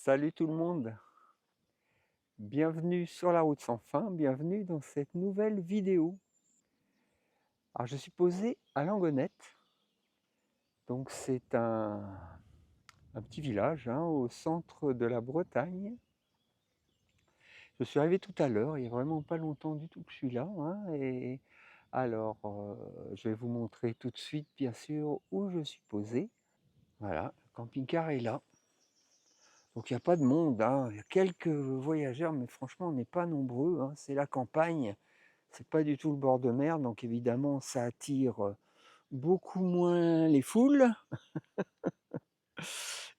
Salut tout le monde, bienvenue sur la route sans fin, bienvenue dans cette nouvelle vidéo. Alors je suis posé à Langonette, donc c'est un petit village au centre de la Bretagne. Je suis arrivé tout à l'heure, il n'y a vraiment pas longtemps du tout que je suis là. Et alors je vais vous montrer tout de suite bien sûr où je suis posé. Voilà, le camping-car est là. Donc il n'y a pas de monde, il y a quelques voyageurs, mais franchement on n'est pas nombreux, c'est la campagne. C'est pas du tout le bord de mer, donc évidemment ça attire beaucoup moins les foules.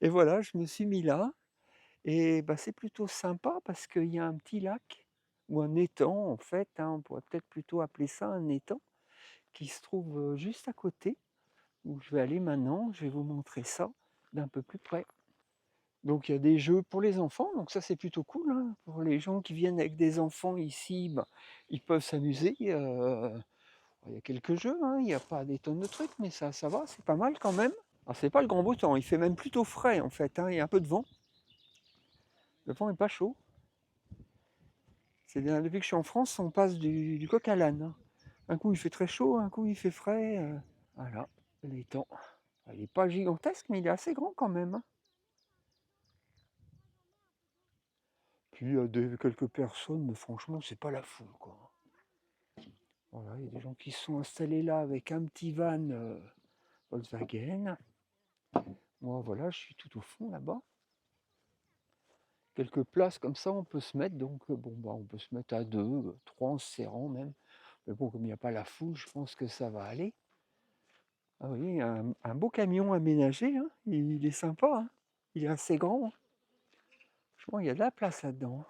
Et voilà, je me suis mis là et bah, c'est plutôt sympa parce qu'il y a un petit lac ou un étang en fait, on pourrait peut-être plutôt appeler ça un étang, qui se trouve, juste à côté, où je vais aller maintenant. Je vais vous montrer ça d'un peu plus près. Donc il y a des jeux pour les enfants, donc ça c'est plutôt cool, Pour les gens qui viennent avec des enfants ici, bah, ils peuvent s'amuser, il y a quelques jeux, il n'y a pas des tonnes de trucs, mais ça va, c'est pas mal quand même. Alors c'est pas le grand beau temps, il fait même plutôt frais en fait, il y a un peu de vent. Le vent est pas chaud. C'est bien, depuis que je suis en France, on passe du coq à l'âne. Un coup il fait très chaud, un coup il fait frais. Voilà, l'étang. Il n'est pas gigantesque, mais il est assez grand quand même. Puis il y a quelques personnes, mais franchement, c'est pas la foule, quoi. Voilà, il y a des gens qui se sont installés là avec un petit van Volkswagen. Moi, voilà, je suis tout au fond là-bas. Quelques places comme ça, on peut se mettre, donc bon, bah, on peut se mettre à 2, 3 en se serrant même. Mais bon, comme il n'y a pas la foule, je pense que ça va aller. Ah oui, un beau camion aménagé, il est sympa, il est assez grand. Franchement, il y a de la place là-dedans.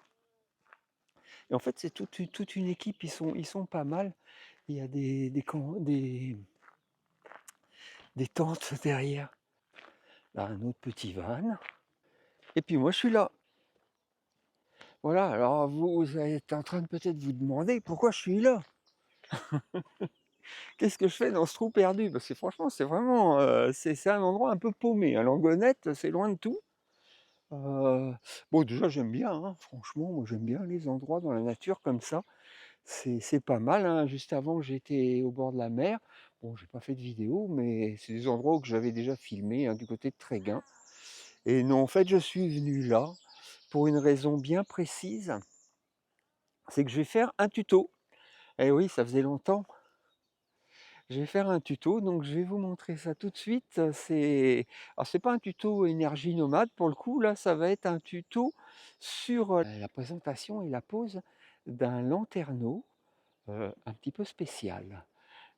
Et en fait, c'est toute une équipe, ils sont pas mal. Il y a des tentes derrière. Là, un autre petit van. Et puis moi, je suis là. Voilà, alors vous êtes en train de peut-être vous demander pourquoi je suis là. Qu'est-ce que je fais dans ce trou perdu? Parce que franchement, c'est vraiment, c'est un endroit un peu paumé, Langonette, c'est loin de tout. Bon, déjà, j'aime bien, franchement, moi, j'aime bien les endroits dans la nature comme ça. C'est pas mal, Juste avant, j'étais au bord de la mer. Bon, j'ai pas fait de vidéo, mais c'est des endroits que j'avais déjà filmés, du côté de Tréguin. Et non, en fait, je suis venu là pour une raison bien précise, c'est que je vais faire un tuto. Eh oui, ça faisait longtemps. Je vais faire un tuto, donc je vais vous montrer ça tout de suite. Alors c'est pas un tuto énergie nomade pour le coup, là ça va être un tuto sur la présentation et la pose d'un lanterneau un petit peu spécial.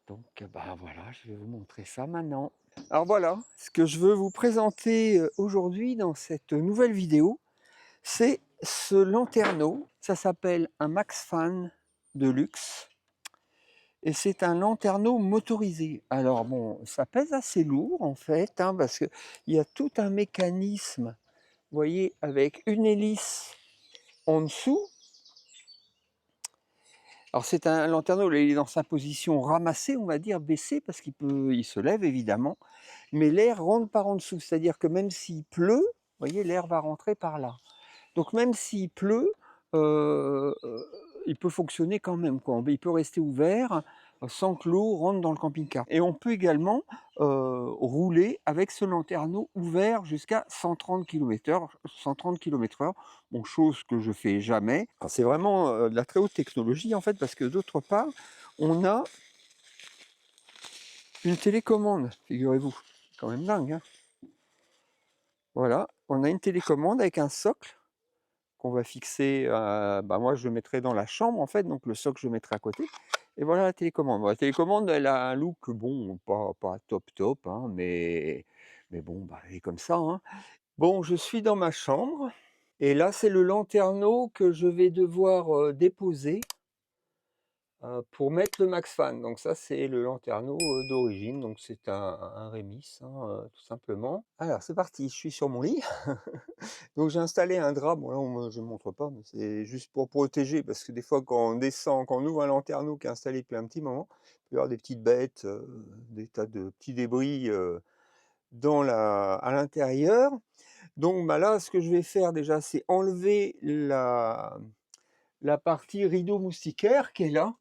Donc bah voilà, je vais vous montrer ça maintenant. Alors voilà, ce que je veux vous présenter aujourd'hui dans cette nouvelle vidéo, c'est ce lanterneau. Ça s'appelle un Maxfan de luxe. Et c'est un lanterneau motorisé. Alors bon, ça pèse assez lourd en fait, parce qu'il y a tout un mécanisme, vous voyez, avec une hélice en dessous. Alors c'est un lanterneau, il est dans sa position ramassée, on va dire, baissée, parce il se lève évidemment, mais l'air rentre par en dessous, c'est-à-dire que même s'il pleut, vous voyez, l'air va rentrer par là. Donc même s'il pleut, euh, euh, il peut fonctionner quand même, quoi. Il peut rester ouvert sans que l'eau rentre dans le camping-car. Et on peut également rouler avec ce lanterneau ouvert jusqu'à 130 km/h. 130 km/h, bon, chose que je fais jamais. C'est vraiment de la très haute technologie en fait, parce que d'autre part, on a une télécommande, figurez-vous. C'est quand même dingue, Voilà, on a une télécommande avec un socle qu'on va fixer, bah moi je le mettrai dans la chambre en fait, donc le socle je le mettrai à côté. Et voilà la télécommande. Bon, la télécommande elle a un look bon, pas top top, mais bon, bah, elle est comme ça. Bon, je suis dans ma chambre et là c'est le lanterneau que je vais devoir déposer pour mettre le Maxfan. Donc ça c'est le lanterneau d'origine, donc c'est un Rémis, tout simplement. Alors c'est parti, je suis sur mon lit. Donc j'ai installé un drap, bon là je ne montre pas, mais c'est juste pour protéger, parce que des fois quand on descend, quand on ouvre un lanterneau qui est installé depuis un petit moment, il peut y avoir des petites bêtes, des tas de petits débris à l'intérieur. Donc bah là, ce que je vais faire déjà, c'est enlever la partie rideau moustiquaire qui est là.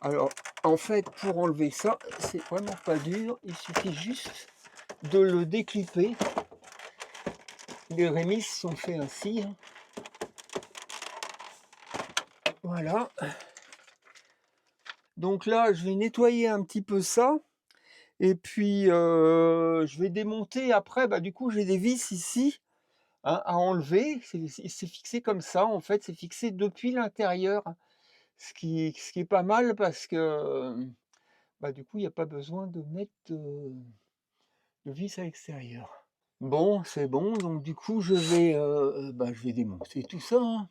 Alors, en fait, pour enlever ça, c'est vraiment pas dur. Il suffit juste de le déclipper. Les rémices sont faits ainsi, hein. Voilà. Donc là, je vais nettoyer un petit peu ça. Et puis, je vais démonter après. Bah, du coup, j'ai des vis ici, hein, à enlever. C'est fixé comme ça, en fait. C'est fixé depuis l'intérieur. Ce qui est pas mal parce que, bah, du coup, il n'y a pas besoin de mettre de vis à l'extérieur. Bon, c'est bon. Donc du coup, je vais démonter tout ça, hein.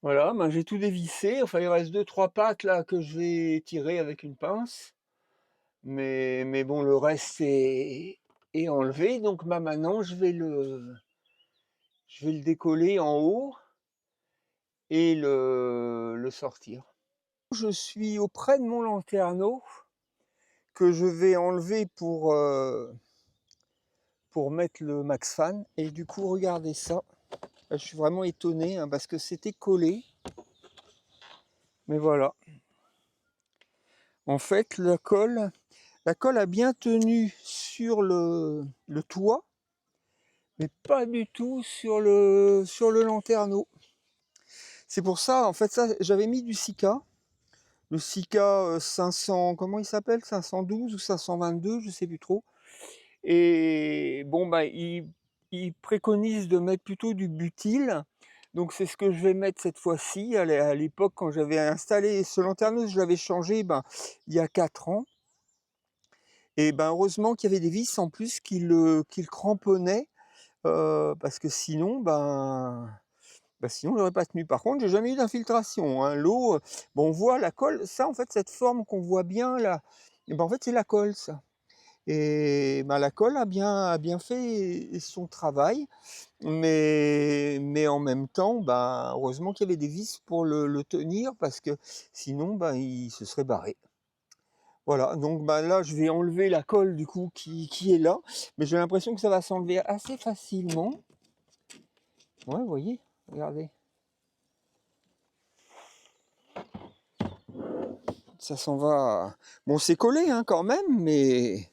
Voilà, ben, j'ai tout dévissé. Enfin, il reste deux, trois pattes là que je vais tirer avec une pince. Mais bon, le reste est enlevé. Donc bah, maintenant, je vais le décoller en haut et le sortir. Je suis auprès de mon lanterneau que je vais enlever pour mettre le Max Fan. Et du coup, regardez ça. Je suis vraiment étonné, hein, parce que c'était collé. Mais voilà. En fait, la colle a bien tenu sur le toit, mais pas du tout sur le lanterneau. C'est pour ça, en fait, ça, j'avais mis du Sika. Le Sika 500, comment il s'appelle? 512 ou 522, je sais plus trop. Et bon, bah, il préconise de mettre plutôt du butyl. Donc c'est ce que je vais mettre cette fois-ci. À l'époque, quand j'avais installé ce lanterneau, je l'avais changé il y a 4 ans. Et ben heureusement qu'il y avait des vis en plus qui le cramponnaient, parce que sinon, sinon il n'aurait pas tenu. Par contre, j'ai jamais eu d'infiltration, hein. L'eau, bon, on voit la colle, ça en fait, cette forme qu'on voit bien là, et ben en fait c'est la colle ça. Et ben, la colle a bien fait son travail, mais en même temps, ben, heureusement qu'il y avait des vis pour le tenir parce que sinon, ben, il se serait barré. Voilà, donc bah, là je vais enlever la colle du coup qui est là, mais j'ai l'impression que ça va s'enlever assez facilement. Ouais, vous voyez, regardez. Ça s'en va. Bon, c'est collé hein, quand même, mais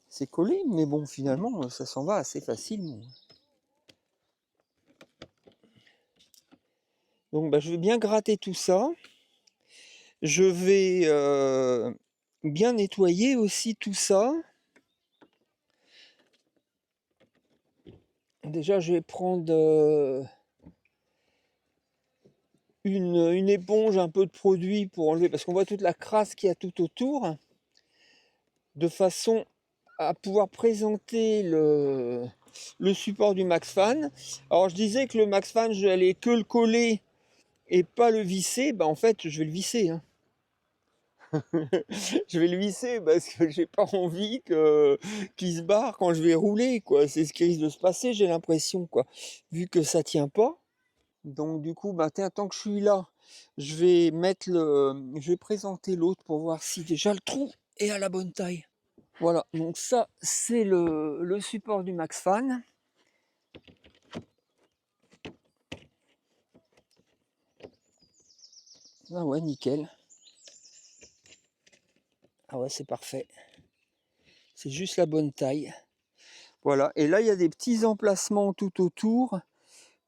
c'est collé, mais bon, finalement, ça s'en va assez facilement. Donc bah, je vais bien gratter tout ça. Je vais bien nettoyer aussi tout ça. Déjà, je vais prendre une éponge, un peu de produit pour enlever, parce qu'on voit toute la crasse qu'il y a tout autour, de façon à pouvoir présenter le support du Max Fan. Alors je disais que le Max Fan, je n'allais que le coller et pas le visser. En fait, je vais le visser, hein. Je vais le visser parce que j'ai pas envie qu'il se barre quand je vais rouler, quoi. C'est ce qui risque de se passer, j'ai l'impression, quoi. Vu que ça tient pas. Donc du coup, tant que je suis là, je vais présenter l'autre pour voir si déjà le trou est à la bonne taille. Voilà, donc ça c'est le support du Max Fan. Ah ouais, nickel. Ah ouais, c'est parfait. C'est juste la bonne taille. Voilà, et là il y a des petits emplacements tout autour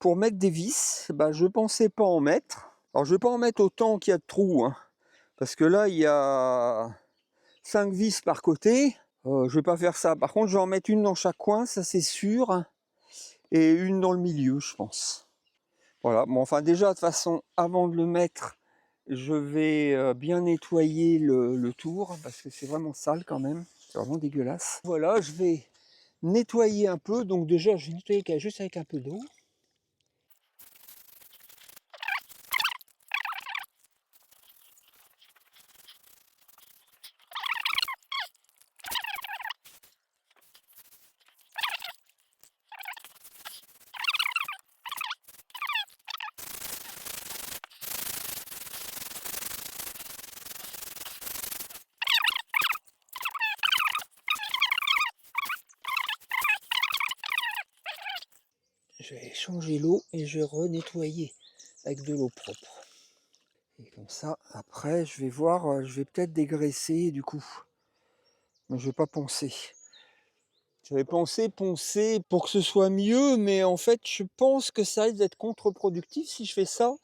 pour mettre des vis. Je pensais pas en mettre. Alors je vais pas en mettre autant qu'il y a de trous, hein, parce que là il y a 5 vis par côté. Je vais pas faire ça. Par contre, je vais en mettre une dans chaque coin, ça c'est sûr, et une dans le milieu, je pense. Voilà. Bon, enfin déjà de toute façon, avant de le mettre, Je vais bien nettoyer le tour parce que c'est vraiment sale quand même. C'est vraiment dégueulasse. Voilà, je vais nettoyer un peu. Donc déjà, je vais nettoyer juste avec un peu d'eau. Je vais changer l'eau et je vais renettoyer avec de l'eau propre. Et comme ça, après, je vais voir, je vais peut-être dégraisser du coup. Mais je vais pas poncer. J'avais pensé poncer pour que ce soit mieux, mais en fait, je pense que ça risque d'être contre-productif si je fais ça.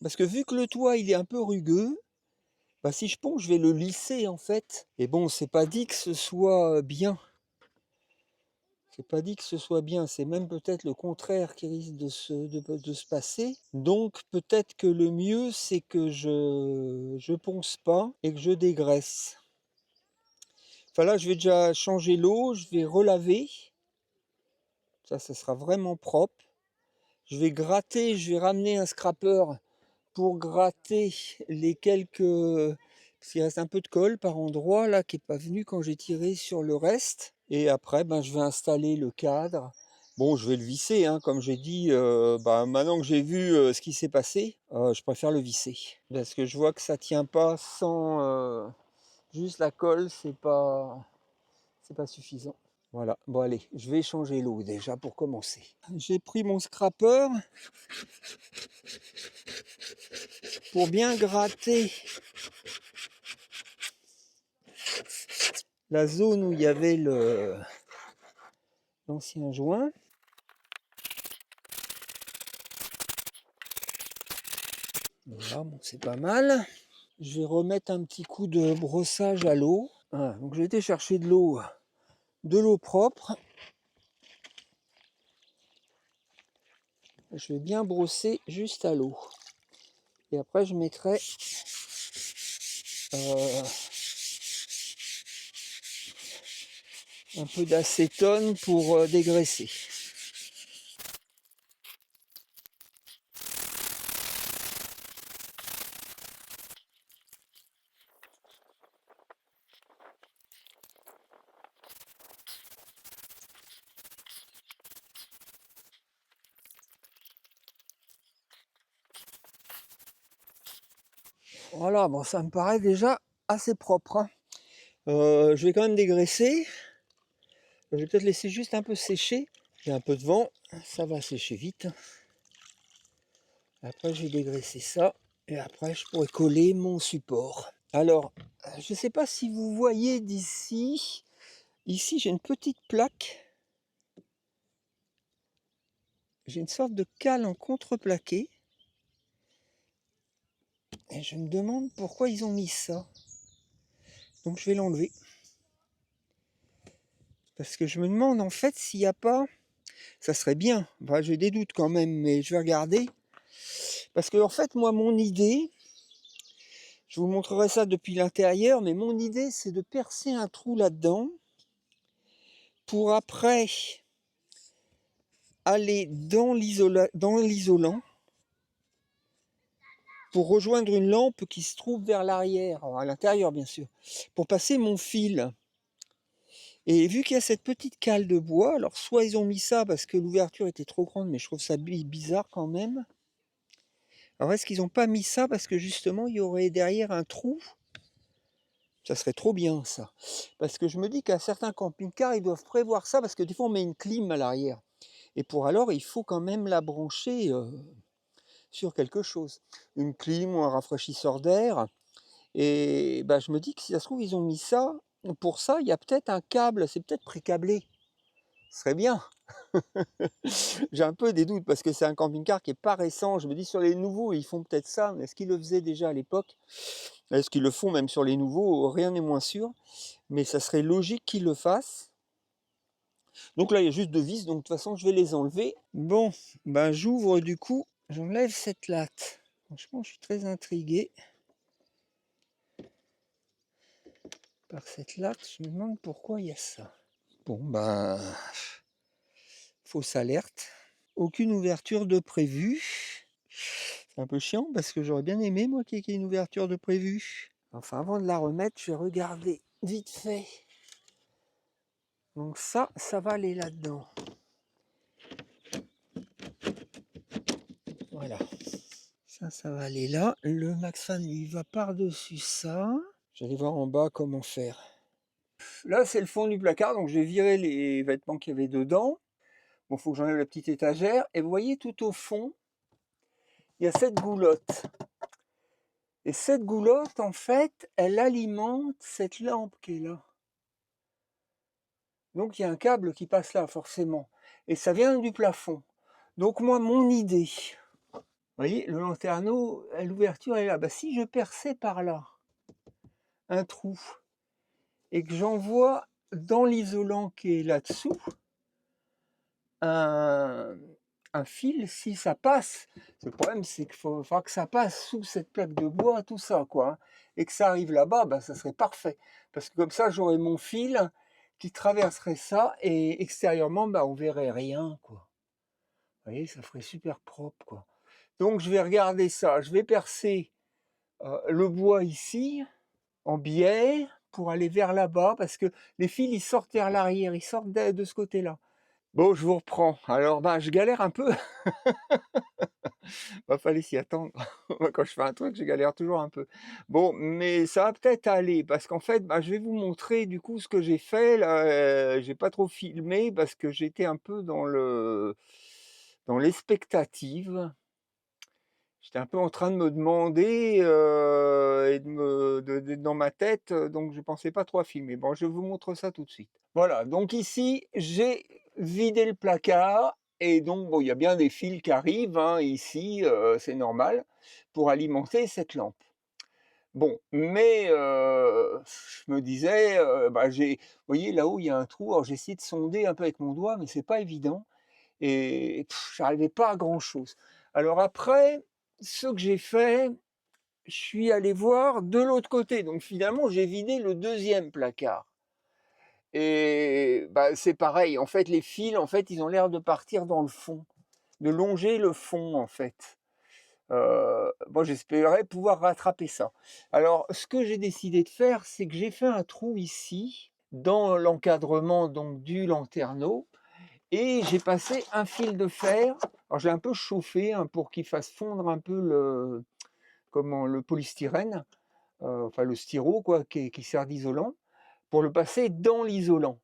Parce que vu que le toit, il est un peu rugueux, bah, si je ponce, je vais le lisser en fait. Et bon, c'est pas dit que ce soit bien. C'est pas dit que ce soit bien, c'est même peut-être le contraire qui risque de se passer. Donc peut-être que le mieux, c'est que je ponce pas et que je dégraisse. Enfin là, je vais déjà changer l'eau, je vais relaver. Ça sera vraiment propre. Je vais gratter, je vais ramener un scraper pour gratter les quelques... Parce qu'il reste un peu de colle par endroit là qui n'est pas venu quand j'ai tiré sur le reste. Et après, je vais installer le cadre. Bon, je vais le visser, hein, comme j'ai dit. Maintenant que j'ai vu ce qui s'est passé, je préfère le visser. Parce que je vois que ça tient pas sans... juste la colle, c'est pas suffisant. Voilà, bon allez, je vais changer l'eau déjà pour commencer. J'ai pris mon scraper pour bien gratter la zone où il y avait l'ancien joint. Voilà, bon, c'est pas mal. Je vais remettre un petit coup de brossage à l'eau. Voilà, donc j'ai été chercher de l'eau propre. Je vais bien brosser juste à l'eau. Et après, je mettrai un peu d'acétone pour dégraisser. Voilà, bon, ça me paraît déjà assez propre, hein. Je vais quand même dégraisser. Je vais peut-être laisser juste un peu sécher. Il y a un peu de vent, ça va sécher vite. Après, je vais dégraisser ça. Et après, je pourrai coller mon support. Alors, je ne sais pas si vous voyez d'ici. Ici, j'ai une petite plaque. J'ai une sorte de cale en contreplaqué. Et je me demande pourquoi ils ont mis ça. Donc, je vais l'enlever. Parce que je me demande en fait s'il n'y a pas... Ça serait bien. Enfin, j'ai des doutes quand même, mais je vais regarder. Parce que en fait, moi, mon idée... Je vous montrerai ça depuis l'intérieur, mais mon idée, c'est de percer un trou là-dedans pour après aller dans l'isolant pour rejoindre une lampe qui se trouve vers l'arrière, à l'intérieur bien sûr, pour passer mon fil. Et vu qu'il y a cette petite cale de bois, alors soit ils ont mis ça parce que l'ouverture était trop grande, mais je trouve ça bizarre quand même. Alors est-ce qu'ils n'ont pas mis ça parce que justement il y aurait derrière un trou? Ça serait trop bien ça. Parce que je me dis qu'à certains camping-cars, ils doivent prévoir ça parce que des fois on met une clim à l'arrière. Et pour alors, il faut quand même la brancher sur quelque chose. Une clim ou un rafraîchisseur d'air. Et je me dis que si ça se trouve, ils ont mis ça. Pour ça, il y a peut-être un câble, c'est peut-être pré-câblé. Ce serait bien. J'ai un peu des doutes parce que c'est un camping-car qui n'est pas récent. Je me dis sur les nouveaux, ils font peut-être ça. Mais est-ce qu'ils le faisaient déjà à l'époque? Est-ce qu'ils le font même sur les nouveaux? Rien n'est moins sûr. Mais ça serait logique qu'ils le fassent. Donc là, il y a juste deux vis, donc de toute façon, je vais les enlever. Bon, j'ouvre du coup, j'enlève cette latte. Franchement, je suis très intrigué. par cette latte, je me demande pourquoi il y a ça. Bon, ben, fausse alerte. Aucune ouverture de prévue. C'est un peu chiant parce que j'aurais bien aimé, moi, qu'il y ait une ouverture de prévue. Enfin, avant de la remettre, je vais regarder vite fait. Donc ça va aller là-dedans. Voilà. Ça va aller là. Le Maxfan, lui, va par-dessus ça. J'allais voir en bas comment faire. Là, c'est le fond du placard, donc j'ai viré les vêtements qu'il y avait dedans. Bon, il faut que j'enlève la petite étagère. Et vous voyez, tout au fond, il y a cette goulotte. Et cette goulotte, en fait, elle alimente cette lampe qui est là. Donc, il y a un câble qui passe là, forcément. Et ça vient du plafond. Donc, moi, mon idée, vous voyez, le lanterneau, l'ouverture est là. Bah, si je perçais par là un trou et que j'envoie dans l'isolant qui est là-dessous un fil, si ça passe, le problème c'est qu'il faudra que ça passe sous cette plaque de bois, tout ça, quoi, hein, et que ça arrive là-bas, bah, ça serait parfait. Parce que comme ça, j'aurais mon fil qui traverserait ça et extérieurement, bah, on verrait rien, quoi. Vous voyez, ça ferait super propre, quoi. Donc je vais regarder ça, je vais percer le bois ici, en biais, pour aller vers là-bas, parce que les fils, ils sortent vers l'arrière, ils sortent de ce côté-là. Bon, je vous reprends. Alors, ben, je galère un peu. Il fallait s'y attendre. Moi, quand je fais un truc, je galère toujours un peu. Bon, mais ça va peut-être aller parce qu'en fait, bah, je vais vous montrer du coup ce que j'ai fait là. J'ai pas trop filmé parce que j'étais un peu dans l'expectative. J'étais un peu en train de me demander et d'être dans ma tête, donc je pensais pas trop à filmer. Bon, je vous montre ça tout de suite. Voilà, donc ici, j'ai vidé le placard et donc bon, il y a bien des fils qui arrivent, hein, ici, c'est normal, pour alimenter cette lampe. Bon, mais je me disais, bah, vous voyez là-haut, il y a un trou, alors j'ai essayé de sonder un peu avec mon doigt, mais c'est pas évident et j'arrivais pas à grand-chose. Alors après, ce que j'ai fait, je suis allé voir de l'autre côté, donc finalement, j'ai vidé le deuxième placard. Et bah, c'est pareil, en fait, les fils, en fait, ils ont l'air de partir dans le fond, de longer le fond, en fait. Moi, j'espérais pouvoir rattraper ça. Alors, ce que j'ai décidé de faire, c'est que j'ai fait un trou ici, dans l'encadrement donc du lanterneau, et j'ai passé un fil de fer. Alors, j'ai un peu chauffé hein, pour qu'il fasse fondre un peu le polystyrène, enfin le styro, quoi, qui sert d'isolant, pour le passer dans l'isolant.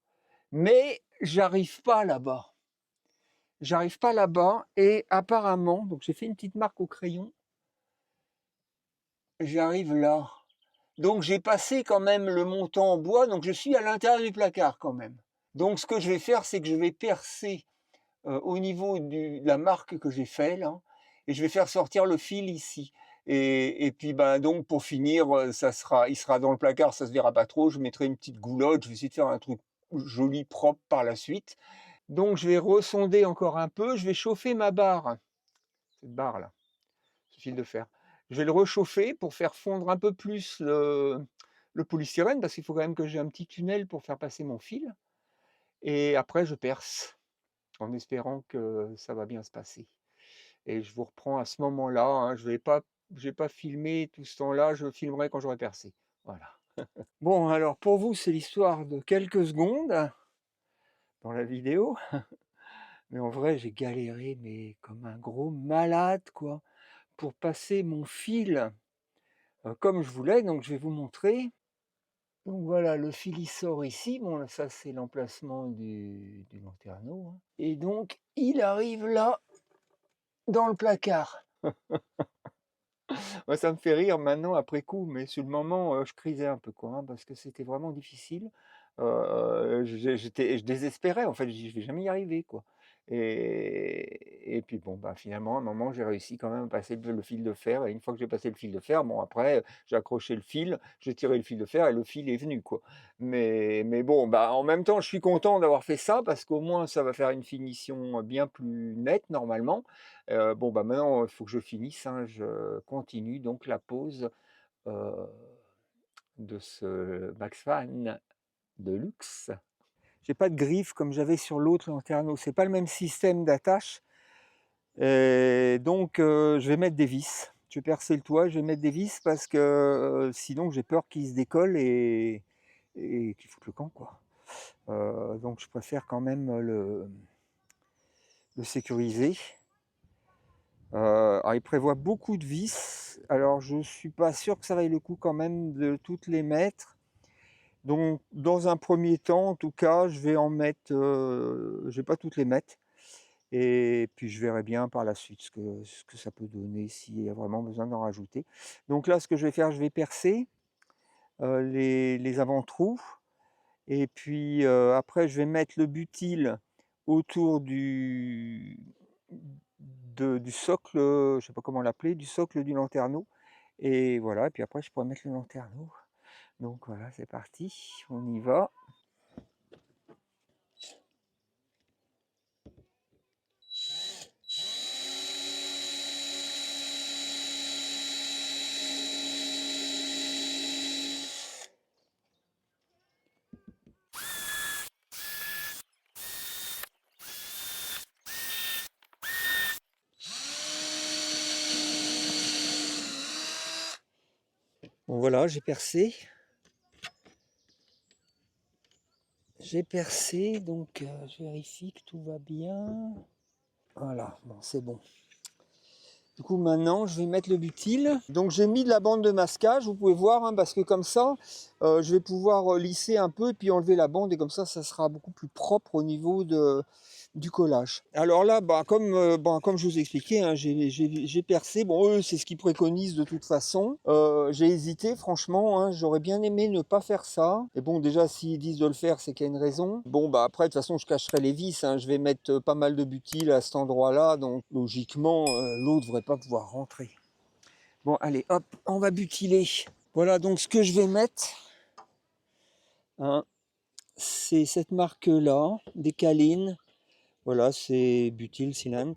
Mais j'arrive pas là-bas. J'arrive pas là-bas et apparemment, donc j'ai fait une petite marque au crayon, j'arrive là. Donc j'ai passé quand même le montant en bois, donc je suis à l'intérieur du placard quand même. Donc ce que je vais faire, c'est que je vais percer au niveau de la marque que j'ai fait là, et je vais faire sortir le fil ici. Et puis ben donc pour finir, il sera dans le placard, ça se verra pas trop. Je mettrai une petite goulotte, je vais essayer de faire un truc joli, propre par la suite. Donc je vais ressonder encore un peu, je vais chauffer ma barre, cette barre là, ce fil de fer. Je vais le réchauffer pour faire fondre un peu plus le polystyrène, parce qu'il faut quand même que j'ai un petit tunnel pour faire passer mon fil. Et après je perce, en espérant que ça va bien se passer. Et je vous reprends à ce moment-là, hein, je vais pas filmer tout ce temps-là, je filmerai quand j'aurai percé. Voilà. Bon, alors pour vous, c'est l'histoire de quelques secondes dans la vidéo. Mais en vrai, j'ai galéré, mais comme un gros malade, quoi, pour passer mon fil comme je voulais. Donc, je vais vous montrer. Donc voilà, le fil il sort ici. Bon, ça c'est l'emplacement du lanterneau, hein. Et donc, il arrive là, dans le placard. Ouais, ça me fait rire maintenant après coup, mais sur le moment, je crisais un peu, quoi, hein, parce que c'était vraiment difficile. Je désespérais, en fait, je dis: «Je vais jamais y arriver, quoi», et puis bon, bah, finalement, à un moment, j'ai réussi quand même à passer le fil de fer, et une fois que j'ai passé le fil de fer, bon après, j'ai accroché le fil, j'ai tiré le fil de fer et le fil est venu, quoi. Mais bon, bah, en même temps, je suis content d'avoir fait ça parce qu'au moins ça va faire une finition, bien plus nette normalement. Bon, bah, maintenant, il faut que je finisse, hein, je continue donc la pose, heu, de ce Max Van de luxe. J'ai pas de griffe comme j'avais sur l'autre Lanterneau, c'est pas le même système d'attache. Et donc je vais mettre des vis. Je vais percer le toit, je vais mettre des vis parce que sinon j'ai peur qu'il se décolle et qu'il foute le camp, quoi. Donc je préfère quand même le sécuriser. Alors il prévoit beaucoup de vis, alors je suis pas sûr que ça vaille le coup quand même de toutes les mettre. Donc dans un premier temps, en tout cas, je vais en mettre, je vais pas toutes les mettre et puis je verrai bien par la suite ce que ça peut donner, s'il y a vraiment besoin d'en rajouter. Donc là, ce que je vais faire, je vais percer, les avant-trous et puis, après je vais mettre le butyl autour du socle, je sais pas comment l'appeler, du socle du lanterneau et voilà, et puis après je pourrais mettre le lanterneau. Donc voilà, c'est parti, on y va. Bon voilà, j'ai percé. J'ai percé, donc je vérifie que tout va bien. Voilà, bon, c'est bon. Du coup, maintenant, je vais mettre le butyl. Donc, j'ai mis de la bande de masquage, vous pouvez voir, hein, parce que comme ça, je vais pouvoir lisser un peu et puis enlever la bande. Et comme ça sera beaucoup plus propre au niveau du collage. Alors là, comme je vous ai expliqué, hein, j'ai percé. Bon, eux, c'est ce qu'ils préconisent de toute façon. J'ai hésité, franchement, hein, j'aurais bien aimé ne pas faire ça. Et bon, déjà, s'ils disent de le faire, c'est qu'il y a une raison. Bon, bah après, de toute façon, je cacherai les vis. Hein, je vais mettre pas mal de butyl à cet endroit-là. Donc, logiquement, l'eau ne devrait pas pouvoir rentrer. Bon, allez, hop, on va butyler. Voilà, donc ce que je vais mettre, hein, c'est cette marque-là, des Kalines. Voilà, c'est butyl sealant,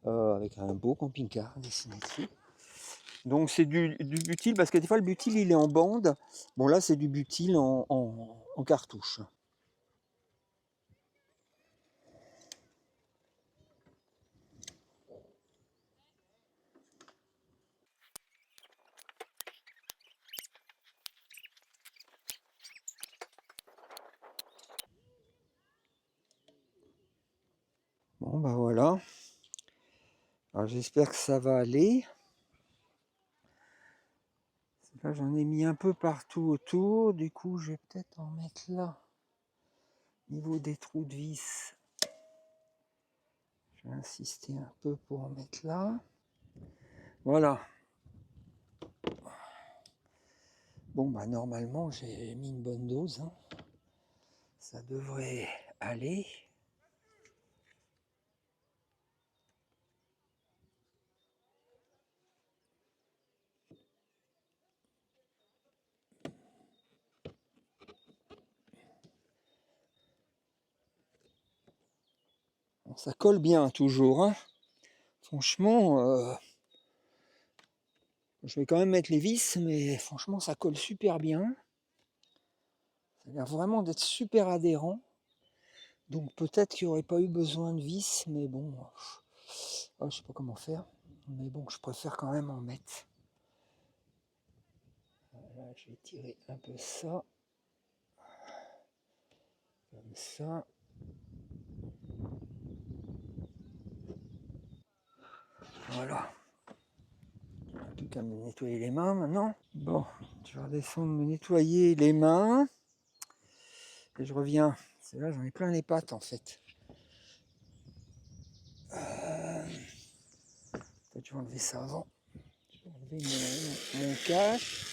avec un beau camping-car dessiné dessus. Donc c'est du butyl, parce que des fois le butyl il est en bande. Bon là c'est du butyl en cartouche. Bon bah voilà. Alors j'espère que ça va aller. Là j'en ai mis un peu partout autour. Du coup je vais peut-être en mettre là. Au niveau des trous de vis. Je vais insister un peu pour en mettre là. Voilà. Bon bah normalement j'ai mis une bonne dose. Hein. Ça devrait aller. Bon, ça colle bien toujours. Hein. Franchement, je vais quand même mettre les vis, mais franchement ça colle super bien. Ça a l'air vraiment d'être super adhérent. Donc peut-être qu'il n'y aurait pas eu besoin de vis, mais bon, je sais pas comment faire. Mais bon, je préfère quand même en mettre. Voilà, je vais tirer un peu ça. Comme ça. Voilà. Plus qu'à me nettoyer les mains maintenant. Bon, je vais redescendre me nettoyer les mains. Et je reviens. C'est là, j'en ai plein les pattes en fait. Peut-être je vais enlever ça avant. Je vais enlever mon cache.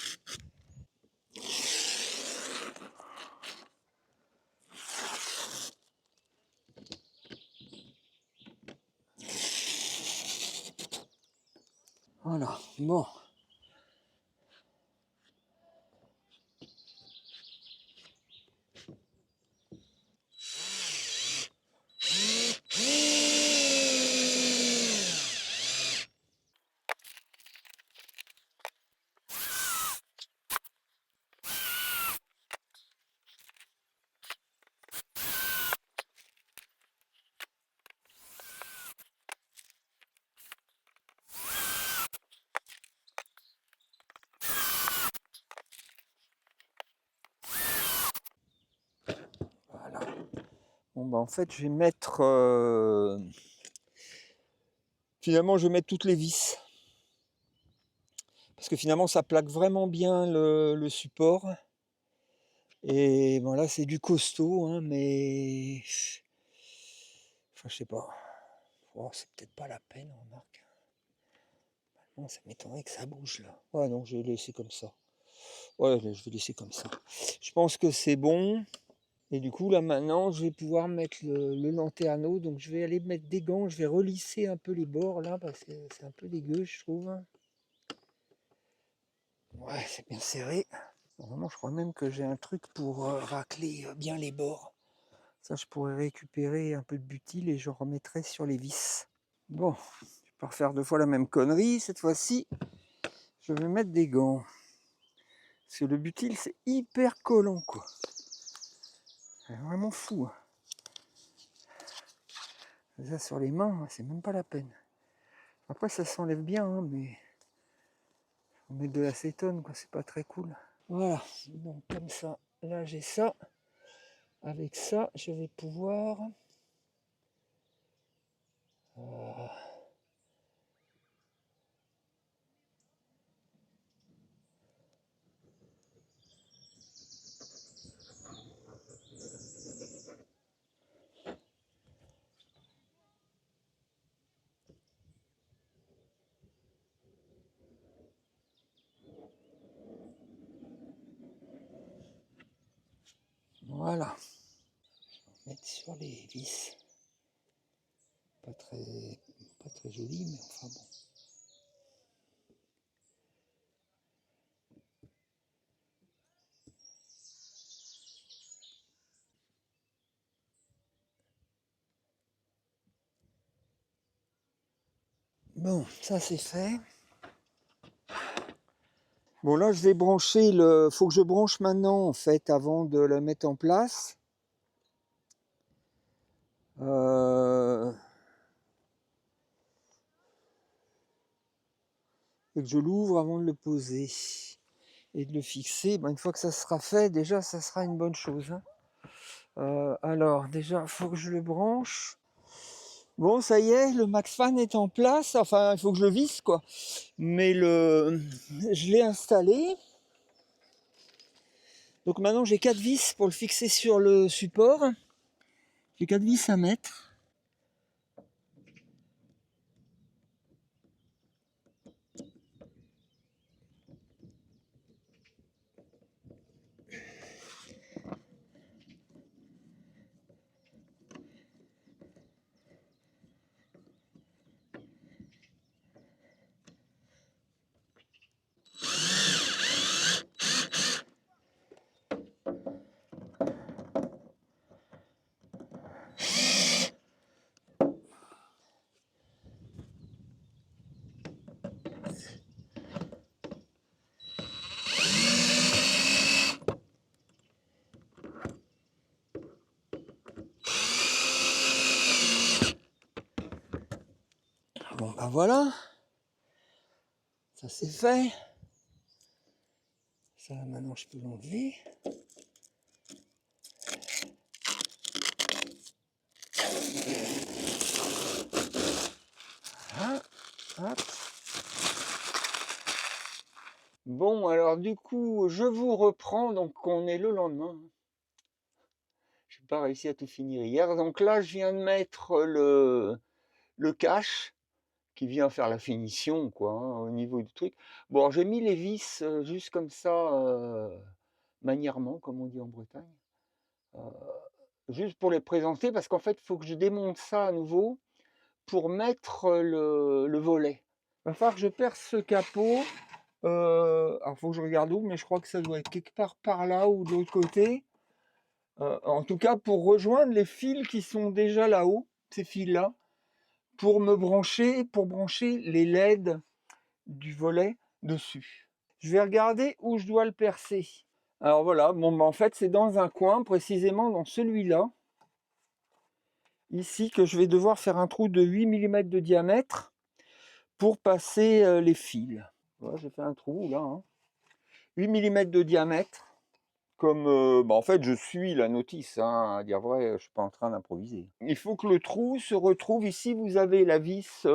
Voilà, bon. Bon, bah, en fait, je vais mettre... Finalement, je vais mettre toutes les vis. Parce que finalement, ça plaque vraiment bien le support. Et bon, là, c'est du costaud, hein, mais... Enfin, je sais pas. Oh, c'est peut-être pas la peine, remarque. Non, ça m'étonnerait que ça bouge, là. Ouais, non, je vais laisser comme ça. Ouais, je vais laisser comme ça. Je pense que c'est bon. Et du coup, là, maintenant, je vais pouvoir mettre le lanterneau. Donc, je vais aller mettre des gants. Je vais relisser un peu les bords, là, parce que c'est un peu dégueu, je trouve. Ouais, c'est bien serré. Vraiment, je crois même que j'ai un truc pour racler bien les bords. Ça, je pourrais récupérer un peu de butyl et je remettrai sur les vis. Bon, je vais pas refaire deux fois la même connerie. Cette fois-ci, je vais mettre des gants. Parce que le butyl, c'est hyper collant, quoi. C'est vraiment fou. Ça, sur les mains, c'est même pas la peine. Après, ça s'enlève bien, hein, mais on met de l'acétone, quoi. C'est pas très cool. Voilà, donc comme ça, là j'ai ça. Avec ça, je vais pouvoir... Voilà. Mettre sur les vis. Pas très joli, mais enfin bon. Bon, ça c'est fait. Bon là je vais brancher le... Faut que je branche maintenant en fait avant de le mettre en place. Et que je l'ouvre avant de le poser. Et de le fixer. Ben, une fois que ça sera fait, déjà ça sera une bonne chose. Hein. Alors déjà, il faut que je le branche. Bon, ça y est, le MaxFan est en place. Enfin, il faut que je le visse, quoi. Mais je l'ai installé. Donc maintenant, j'ai 4 vis pour le fixer sur le support. J'ai 4 vis à mettre. Bon, ben voilà. Ça c'est fait. Ça, maintenant, je peux l'enlever. Voilà. Hop. Bon, alors du coup, je vous reprends. Donc, on est le lendemain. Je n'ai pas réussi à tout finir hier. Donc là, je viens de mettre le cache qui vient faire la finition, quoi, hein, au niveau du truc. Bon, j'ai mis les vis juste comme ça, manièrement, comme on dit en Bretagne. Euh, Juste pour les présenter, parce qu'en fait, il faut que je démonte ça à nouveau pour mettre le volet. Il va falloir que je perce ce capot. Alors, il faut que je regarde où, mais je crois que ça doit être quelque part par là ou de l'autre côté. En tout cas, pour rejoindre les fils qui sont déjà là-haut, ces fils-là, pour brancher les LED du volet dessus. Je vais regarder où je dois le percer. Alors voilà, bon, en fait, c'est dans un coin, précisément dans celui-là, ici, que je vais devoir faire un trou de 8 mm de diamètre pour passer les fils. Voilà, j'ai fait un trou là, hein. 8 mm de diamètre. comme, en fait, je suis la notice, hein, à dire vrai, je suis pas en train d'improviser. Il faut que le trou se retrouve ici, vous avez la vis,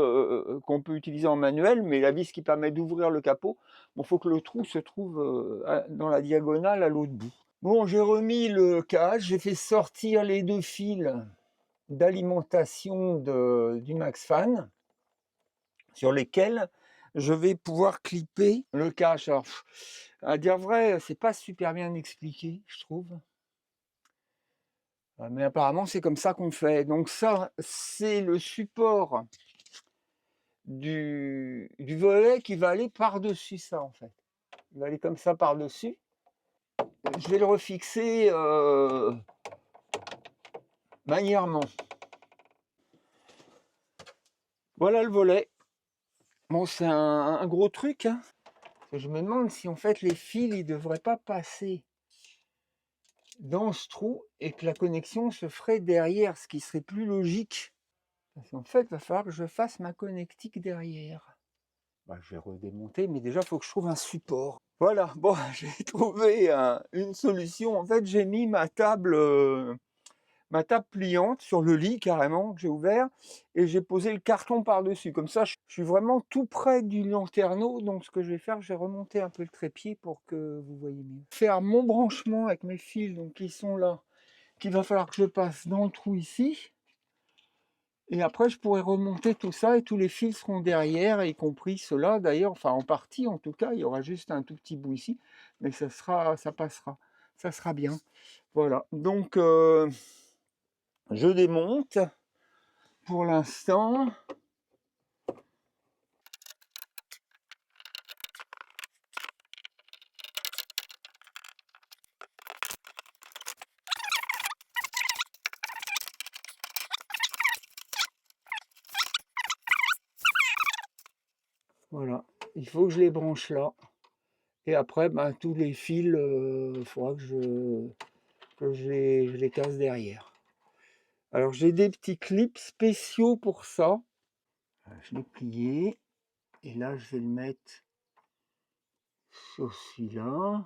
qu'on peut utiliser en manuel, mais la vis qui permet d'ouvrir le capot. Bon, il faut que le trou se trouve, dans la diagonale à l'autre bout. Bon, j'ai remis le cadre, j'ai fait sortir les 2 fils d'alimentation du MaxFan sur lesquels je vais pouvoir clipper le cache. Alors, à dire vrai, c'est pas super bien expliqué, je trouve. Mais apparemment, c'est comme ça qu'on fait. Donc ça, c'est le support du volet qui va aller par-dessus ça, en fait. Il va aller comme ça par-dessus. Je vais le refixer manièrement. Voilà le volet. Bon, c'est un gros truc, hein. Je me demande si en fait les fils ne devraient pas passer dans ce trou et que la connexion se ferait derrière, ce qui serait plus logique. Parce qu'en fait, il va falloir que je fasse ma connectique derrière. Je vais redémonter, mais déjà, il faut que je trouve un support. Voilà, bon, j'ai trouvé une solution. En fait, j'ai mis ma table pliante sur le lit carrément que j'ai ouvert et j'ai posé le carton par-dessus. Comme ça, je suis vraiment tout près du lanterneau. Donc, ce que je vais faire, je vais remonter un peu le trépied pour que vous voyez mieux. Faire mon branchement avec mes fils, donc qui sont là, qu'il va falloir que je passe dans le trou ici. Et après, je pourrais remonter tout ça et tous les fils seront derrière, y compris ceux-là d'ailleurs, enfin en partie en tout cas, il y aura juste un tout petit bout ici, mais ça passera, ça sera bien. Voilà, donc je démonte pour l'instant. Voilà, il faut que je les branche là. Et après, tous les fils, il faudra que je les casse derrière. Alors j'ai des petits clips spéciaux pour ça. Je l'ai plié. Et là, je vais le mettre sur celui-là.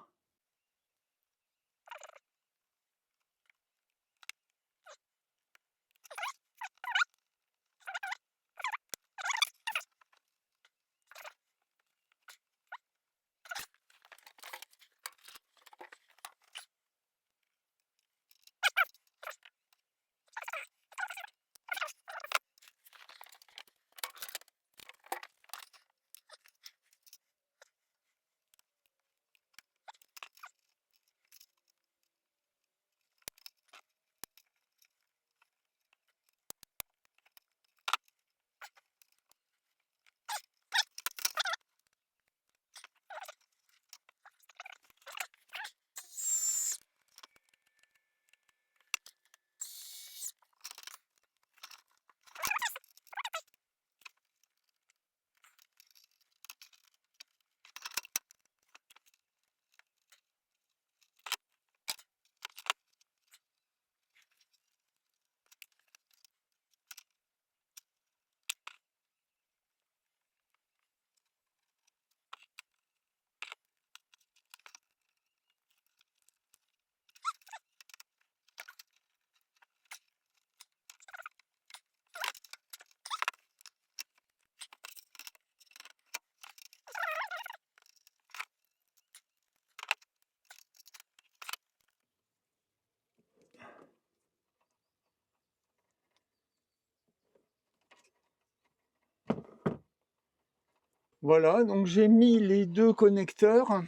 Voilà, donc j'ai mis les 2 connecteurs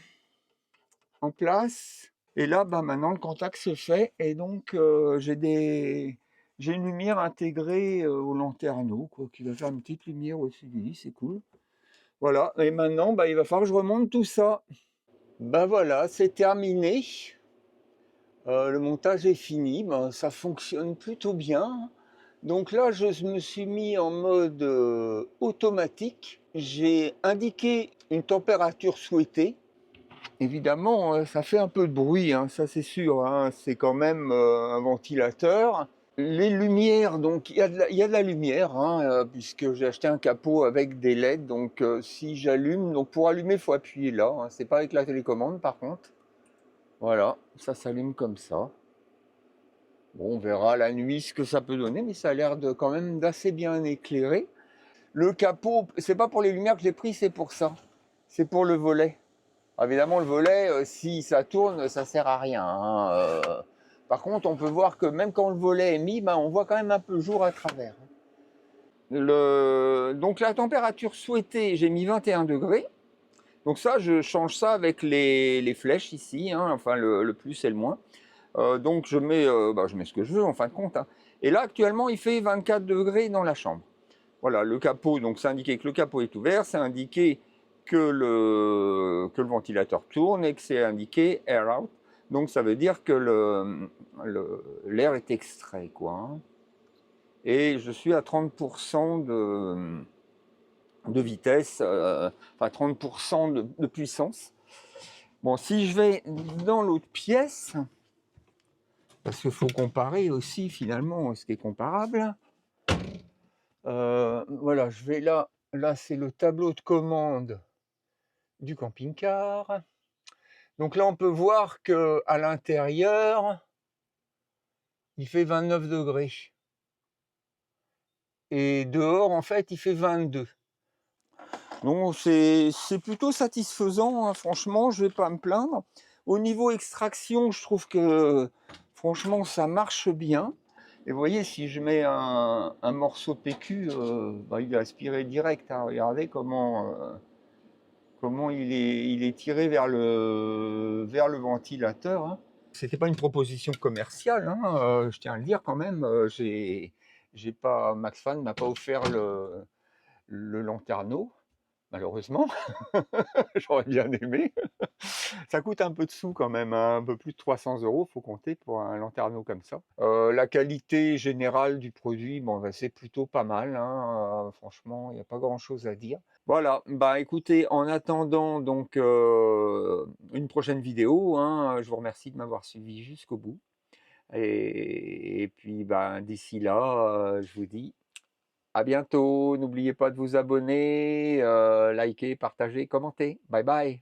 en place. Et là, maintenant, le contact se fait. Et donc, j'ai une lumière intégrée au lanterneau, quoi, qui va faire une petite lumière au-dessus du lit, c'est cool. Voilà, et maintenant, il va falloir que je remonte tout ça. Voilà, c'est terminé. Le montage est fini, ça fonctionne plutôt bien. Donc là, je me suis mis en mode automatique. J'ai indiqué une température souhaitée. Évidemment, ça fait un peu de bruit, hein, ça c'est sûr, hein, c'est quand même un ventilateur. Les lumières, donc il y a de la lumière, hein, puisque j'ai acheté un capot avec des LED, donc si j'allume, donc pour allumer, il faut appuyer là, hein, c'est pas avec la télécommande par contre. Voilà, ça s'allume comme ça. Bon, on verra la nuit ce que ça peut donner, mais ça a l'air de quand même d'assez bien éclairer. Le capot, c'est pas pour les lumières que j'ai pris, c'est pour ça. C'est pour le volet. Évidemment, le volet, si ça tourne, ça sert à rien, hein. Par contre, on peut voir que même quand le volet est mis, ben, on voit quand même un peu le jour à travers. Donc la température souhaitée, j'ai mis 21 degrés. Donc ça, je change ça avec les flèches ici, hein, enfin le plus et le moins. Donc je mets ce que je veux en fin de compte, hein. Et là, actuellement, il fait 24 degrés dans la chambre. Voilà, le capot, donc c'est indiqué que le capot est ouvert, c'est indiqué que le ventilateur tourne et que c'est indiqué air out. Donc ça veut dire que l'air est extrait, quoi, hein. Et je suis à 30% de vitesse, enfin 30% de puissance. Bon, si je vais dans l'autre pièce, parce qu'il faut comparer aussi finalement ce qui est comparable. Voilà, je vais là. Là, c'est le tableau de commande du camping-car. Donc là, on peut voir que à l'intérieur, il fait 29 degrés. Et dehors, en fait, il fait 22. Donc c'est plutôt satisfaisant, hein. Franchement, je vais pas me plaindre. Au niveau extraction, je trouve que franchement, ça marche bien. Et vous voyez, si je mets un morceau de PQ, il va aspirer direct, hein. Regardez comment il est tiré vers le ventilateur, hein. C'était pas une proposition commerciale, hein, je tiens à le dire quand même. Max Fan m'a pas offert le Lanterneau, malheureusement. J'aurais bien aimé. Ça coûte un peu de sous quand même, hein, un peu plus de 300 €, faut compter pour un Lanterneau comme ça. La qualité générale du produit, bon, c'est plutôt pas mal, hein, franchement, il n'y a pas grand-chose à dire. Voilà, bah écoutez, en attendant donc une prochaine vidéo, hein, je vous remercie de m'avoir suivi jusqu'au bout. Et puis bah, d'ici là, je vous dis à bientôt. N'oubliez pas de vous abonner, liker, partager, commenter. Bye bye.